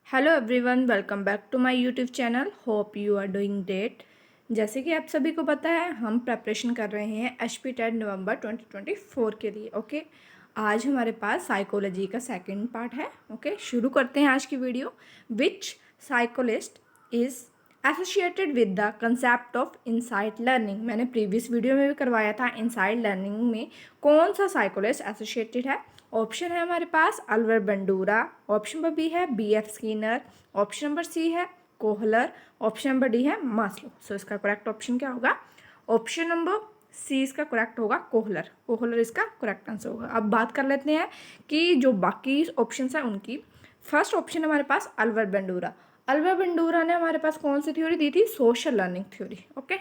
Hello everyone, welcome back to my YouTube channel. Hope you are doing great. जैसे कि आप सभी को पता है, हम प्रेपरेशन कर रहे हैं एचपी टेट नवंबर 2024 के लिए। ओके, आज हमारे पास साइकोलॉजी का सेकंड पार्ट है। ओके, शुरू करते हैं आज की video. Which psychologist is associated with the concept of insight learning. मैंने प्रीवियस वीडियो में भी करवाया था, इनसाइट लर्निंग में कौन सा साइकोलिस्ट एसोसिएटेड है। ऑप्शन है हमारे पास अल्वर बंडूरा, ऑप्शन नंबर बी है B F. Skinner, option number C है कोहलर, ऑप्शन नंबर डी है मास्लो। सो इसका करेक्ट ऑप्शन क्या होगा? ऑप्शन नंबर सी इसका करेक्ट होगा, कोहलर। कोहलर इसका करेक्ट आंसर होगा। अब बात कर लेते हैं कि जो बाकी ऑप्शन हैं उनकी। फर्स्ट ऑप्शन हमारे पास अल्वर बंडूरा। अल्वर बंडूरा ने हमारे पास कौन सी थ्योरी दी थी? Social learning theory. ओके,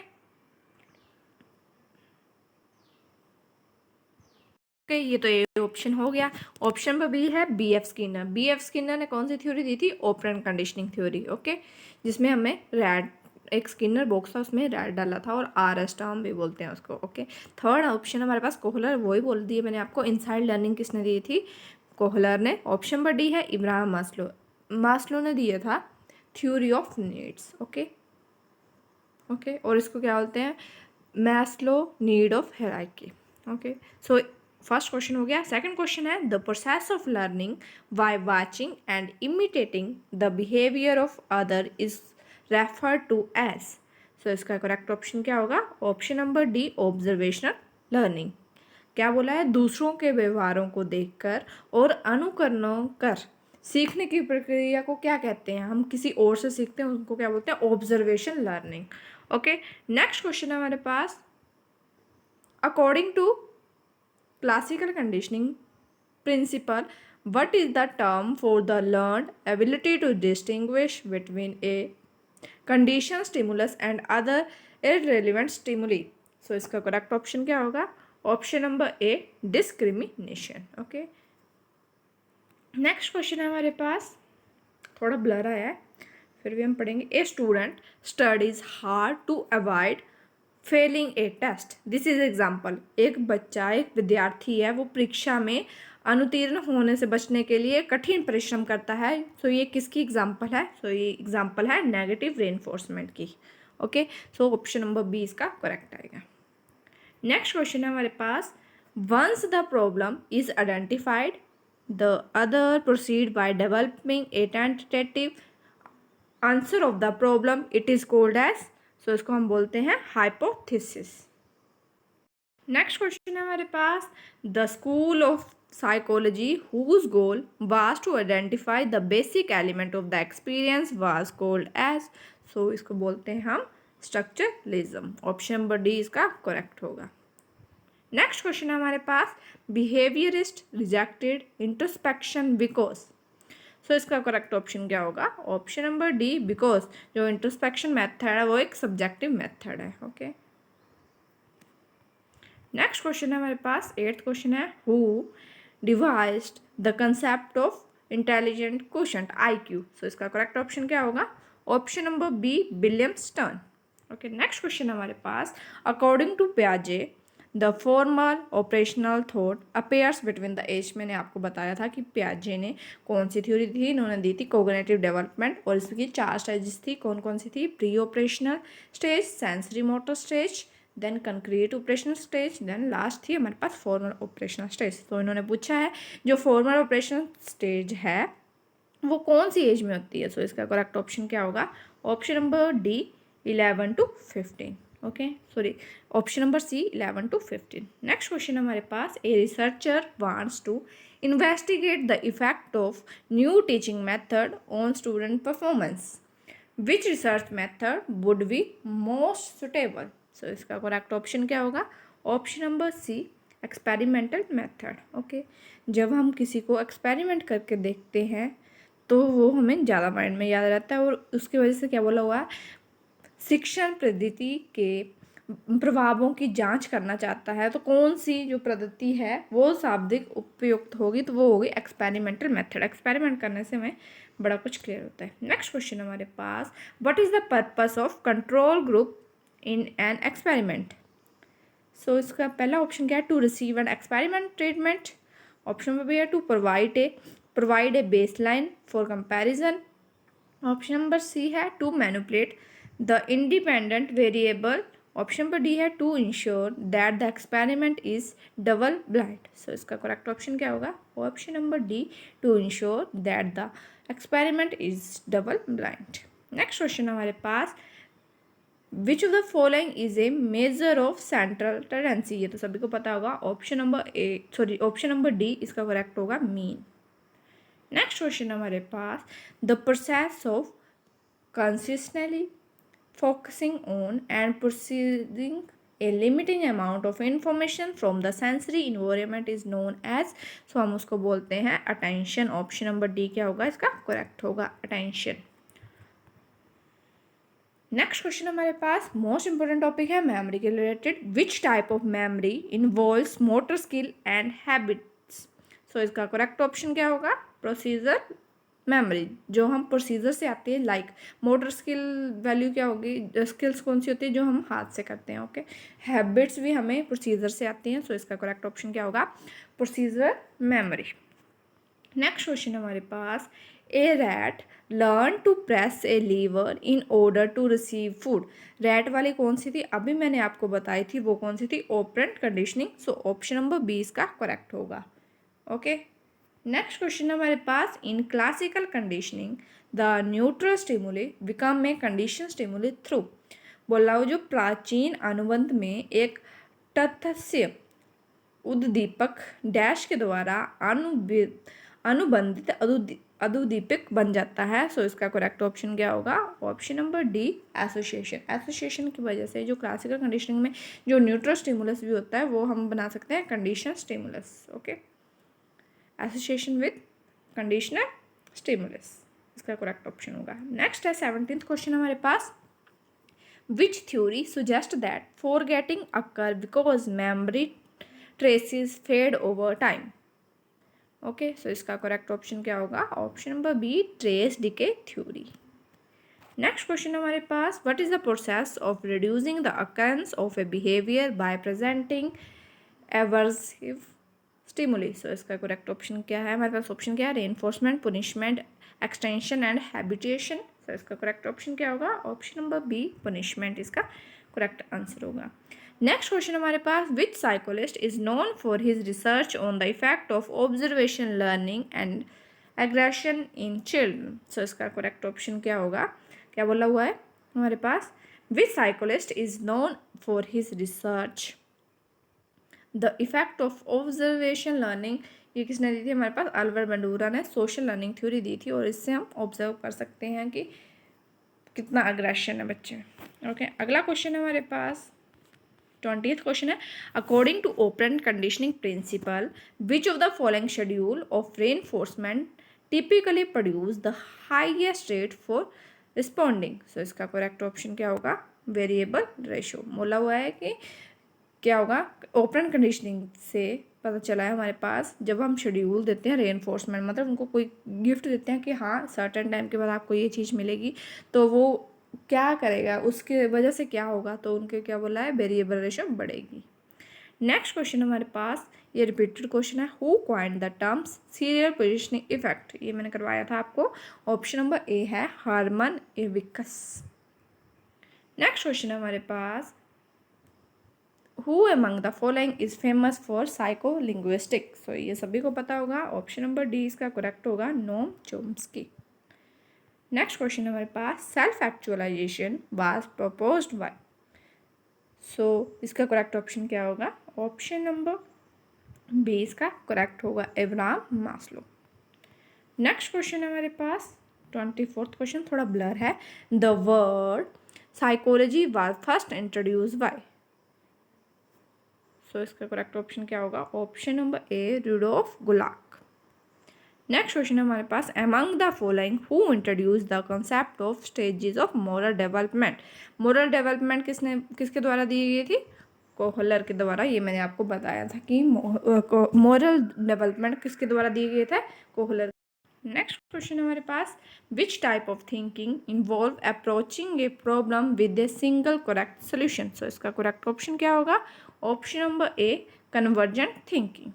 ये तो ये ऑप्शन हो गया। ऑप्शन नंबर बी है बी.एफ. स्किनर। बी.एफ. स्किनर ने कौन सी थ्योरी दी थी? Operant conditioning theory. ओके, जिसमें हमें रैड, एक स्किनर बॉक्स था उसमें रैड डाला था, और आर.एस. टर्म भी बोलते हैं उसको। ओके, थर्ड ऑप्शन हमारे पास कोहलर, वही बोल दिए मैंने आपको। इनसाइड लर्निंग किसने दी थी? कोहलर ने। ऑप्शन नंबर डी है इब्राहिम मास्लो। मास्लो ने दिया था theory of needs. Okay okay, और इसको क्या बोलते हैं? Maslow need of hierarchy. Okay, so first question हो गया। सेकंड क्वेश्चन है the process of learning by watching and imitating the behaviour of other is refer to as. So इसका correct option क्या होगा? Option number D, observational learning. क्या बोला है? दूसरों के व्यवहारों को देखकर और अनुकरण कर सीखने की प्रक्रिया को क्या कहते हैं? हम किसी और से सीखते हैं, उनको क्या बोलते हैं? Observation learning. Okay, next question है हमारे पास। According to classical conditioning principle, what is the term for the learned ability to distinguish between a conditioned stimulus and other irrelevant stimuli? So इसका करेक्ट ऑप्शन क्या होगा? Option number ए, discrimination. Okay, next question है हमारे पास, थोड़ा blur आया है फिर भी हम पढ़ेंगे। A student studies hard to avoid failing a test, this is example. एक बच्चा, एक विद्यार्थी है, वो परीक्षा में अनुत्तीर्ण होने से बचने के लिए कठिन परिश्रम करता है। सो ये किसकी एग्जाम्पल है? सो ये एग्जाम्पल है नेगेटिव रेनफोर्समेंट की। Okay, so option number B इसका करेक्ट आएगा। नेक्स्ट क्वेश्चन है हमारे पास। Once the problem is identified the other proceed by developing a tentative answer of the problem, it is called as. So इसको हम बोलते हैं हाइपोथेसिस। नेक्स्ट क्वेश्चन है हमारे पास। The school of psychology whose goal was to identify the basic element of the experience was called as. So इसको बोलते हैं हम स्ट्रक्चरलिज्म। ऑप्शन नंबर डी इसका करेक्ट होगा। नेक्स्ट क्वेश्चन है हमारे पास। Behaviourist rejected introspection because. So इसका करेक्ट ऑप्शन क्या होगा? ऑप्शन नंबर डी, बिकॉज जो इंट्रोस्पेक्शन मेथड है वो एक सब्जेक्टिव मेथड है। ओके, नेक्स्ट क्वेश्चन है हमारे पास, एट्थ क्वेश्चन है। Who devised the concept of intelligent quotient, IQ। So इसका करेक्ट ऑप्शन क्या होगा? Option number B, William Stern. Okay, next question हमारे पास। अकॉर्डिंग टू पियाजे the formal operational thought appears between the age. मैंने आपको बताया था कि पियाजे ने कौन सी थ्योरी दी? इन्होंने दी थी कोग्निटिव डेवलपमेंट, और इसकी 4 स्टेजेस थी। कौन कौन सी थी? Pre operational stage, sensory motor stage, then concrete operational stage, then last थी हमारे पास फॉर्मल ऑपरेशनल स्टेज। तो इन्होंने पूछा है जो फॉर्मल ऑपरेशनल स्टेज है वो कौन सी एज में होती है? सो इसका करेक्ट ऑप्शन क्या होगा? Option number D, 11 to 15। Okay, sorry, option number C, 11 to 15। Next question हमारे पास। A researcher wants to investigate the effect of new teaching method on student performance, which research method would be most suitable? So इसका correct option क्या होगा? Option number C, experimental method. Okay, जब हम किसी को experiment करके देखते हैं तो वो हमें ज़्यादा माइंड में याद रहता है, और उसकी वजह से क्या बोला हुआ है? शिक्षण पद्धति के प्रभावों की जांच करना चाहता है, तो कौन सी जो पद्धति है वो शाब्दिक उपयुक्त होगी? तो वो होगी एक्सपेरिमेंटल मेथड। एक्सपेरिमेंट करने से हमें बड़ा कुछ क्लियर होता है। नेक्स्ट क्वेश्चन हमारे पास। What is the purpose of control group in an experiment? So इसका पहला ऑप्शन क्या है? To receive an experiment treatment. Option number B है to provide a baseline for comparison. Option number C है to manipulate the independent variable. Option number D है to ensure that the experiment is double blind. So इसका correct option क्या होगा? Option number D, to ensure that the experiment is double blind. Next question हमारे पास, which of the following is a measure of central tendency. ये तो सभी को पता होगा। ऑप्शन नंबर डी इसका करेक्ट होगा, मीन। नेक्स्ट क्वेश्चन हमारे पास, the process of consistently focusing on and perceiving a limiting amount of information from the sensory environment is known as, so हम उसको बोलते हैं attention। ऑप्शन नंबर डी क्या होगा? इसका करेक्ट होगा, attention। नेक्स्ट क्वेश्चन हमारे पास मोस्ट इंपॉर्टेंट टॉपिक है मेमोरी के related. Which type of memory involves motor skill and habits. So इसका करेक्ट ऑप्शन क्या होगा? प्रोसीजर मेमोरी, जो हम प्रोसीजर से आती है। लाइक मोटर स्किल वैल्यू क्या होगी? स्किल्स कौन सी होती है? जो हम हाथ से करते हैं। ओके, हैबिट्स भी हमें प्रोसीजर से आती हैं। सो इसका करेक्ट ऑप्शन क्या होगा? Procedure memory. नेक्स्ट क्वेश्चन हमारे पास, a rat learn to press a lever in order to receive food. Rat वाली कौन सी थी? अभी मैंने आपको बताई थी, वो कौन सी थी? Operant conditioning. So option number B इसका करेक्ट होगा। ओके, नेक्स्ट क्वेश्चन हमारे पास, in classical conditioning the neutral stimuli become a condition stimuli through. बोला हो जो प्राचीन अनुबंध में एक तथ्य उद्दीपक डैश के द्वारा अनुबंधित अनुदीपक बन जाता है। सो इसका करेक्ट ऑप्शन क्या होगा? Option number D, association. Association की वजह से जो क्लासिकल कंडीशनिंग में जो न्यूट्रल स्टिमुलस भी होता है वो हम बना सकते हैं condition stimulus. Okay, association with conditional stimulus, इसका करेक्ट ऑप्शन होगा। नेक्स्ट है 17th क्वेश्चन हमारे पास, which theory suggest that forgetting occur because memory traces fade over time. Okay, so इसका करेक्ट ऑप्शन क्या होगा? Option number B, trace decay theory. Next question हमारे पास, what is the process of reducing the occurrence of a behaviour by presenting aversive stimuli. So इसका correct option क्या है? हमारे पास option क्या है? Reinforcement, punishment, extension and habitation. So इसका correct option क्या होगा? ऑप्शन नंबर बी, पनिशमेंट इसका करेक्ट आंसर होगा। नेक्स्ट क्वेश्चन हमारे पास, which psychologist is known for his research on the effect of observation learning and aggression in children. So इसका correct option क्या होगा? क्या बोला हुआ है हमारे पास? Which psychologist is known for his research the effect of observation learning. ये किसने दी थी हमारे पास? अल्बर्ट बंडूरा ने सोशल लर्निंग थ्योरी दी थी, और इससे हम ऑब्जर्व कर सकते हैं कि कितना अग्रेशन है बच्चे में। ओके, अगला क्वेश्चन है हमारे पास 20th क्वेश्चन है, according to operant conditioning principle which of the following schedule of reinforcement typically produce the highest rate for responding. So इसका करेक्ट ऑप्शन क्या होगा? Variable ratio. बोला हुआ है कि क्या होगा? ऑपरेंट कंडीशनिंग से पता चला है हमारे पास, जब हम शेड्यूल देते हैं रेनफोर्समेंट, मतलब उनको कोई गिफ्ट देते हैं कि हाँ सर्टेन टाइम के बाद आपको ये चीज़ मिलेगी, तो वो क्या करेगा, उसके वजह से क्या होगा, तो उनके क्या बोला है? वेरिएबल रेशो बढ़ेगी। नेक्स्ट क्वेश्चन हमारे पास, ये रिपीटेड क्वेश्चन है, who coined the terms serial positioning effect. ये मैंने करवाया था आपको। ऑप्शन नंबर ए है हार्मन एविकस। नेक्स्ट क्वेश्चन हमारे पास, Who among the following is famous for psycholinguistics? So ये सभी को पता होगा। ऑप्शन नंबर डी इसका करेक्ट होगा, नोम चोम्स्की। नेक्स्ट क्वेश्चन हमारे पास, self actualisation was proposed by. So इसका करेक्ट ऑप्शन क्या होगा? ऑप्शन नंबर बी इसका करेक्ट होगा, एब्राहम मास्लो। नेक्स्ट क्वेश्चन हमारे पास 24th क्वेश्चन, थोड़ा ब्लर है, the word psychology was first introduce by. So इसका करेक्ट ऑप्शन क्या होगा? Option number A, Rudolf Gulak. Next question है हमारे पास, among the following who introduce the concept of stages of moral development. Moral development किसके द्वारा दी गई थी? कोहलर के द्वारा। ये मैंने आपको बताया था कि मोरल डेवलपमेंट किसके द्वारा दिए गए थे? कोहलर। नेक्स्ट क्वेश्चन हमारे पास, which type of thinking involve approaching a problem with a single correct solution. So इसका करेक्ट ऑप्शन क्या होगा? Option number A, convergent thinking.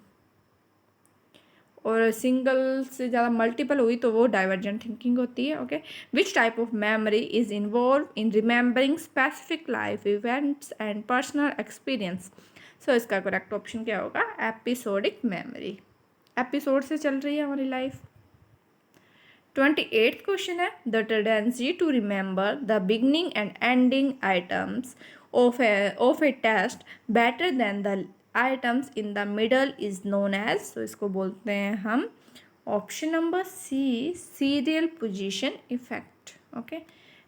और सिंगल से ज़्यादा मल्टीपल हुई तो वो डाइवर्जेंट थिंकिंग होती है। Okay, which type of memory is involve in remembering specific life events and personal experience. So इसका करेक्ट ऑप्शन क्या होगा? Episodic memory. एपिसोड से चल रही है हमारी लाइफ। 28th क्वेश्चन है, the tendency to remember the beginning and ending items of a test better than the items in the middle is known as. तो इसको बोलते हैं हम option number C, serial position effect. Okay,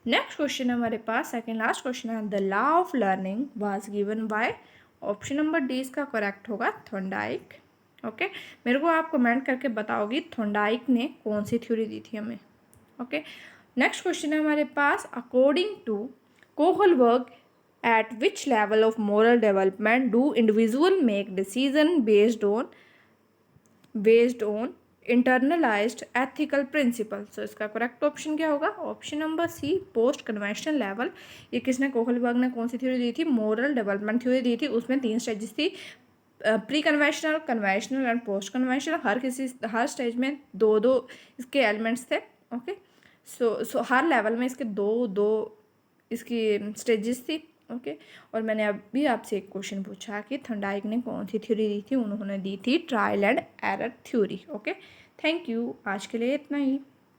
next question हमारे पास second last question है, the law of learning was given by. Option number D इसका correct होगा थॉर्नडाइक। ओके, मेरे को आप कमेंट करके बताओगी थॉर्नडाइक ने कौन सी थ्योरी दी थी हमें। ओके, नेक्स्ट क्वेश्चन है हमारे पास, according to Kohlberg at which level of moral development do individual make decision based on internalised ethical principle. So इसका करेक्ट ऑप्शन क्या होगा? Option number C, post conventional level. ये किसने, कोहलबर्ग ने कौन सी थ्योरी दी थी? मोरल डेवलपमेंट थ्योरी दी थी। उसमें 3 स्टेजेस थी, pre conventional, conventional and post conventional. Her stage में दो दो इसके एलिमेंट्स थे। ओके, सो हर लेवल में इसके दो दो इसकी स्टेजेस थी। ओके, और मैंने अभी आपसे एक क्वेश्चन पूछा कि थॉर्नडाइक ने कौन सी थ्योरी दी थी? उन्होंने दी थी trial and error theory. Okay, thank you, आज के लिए इतना ही।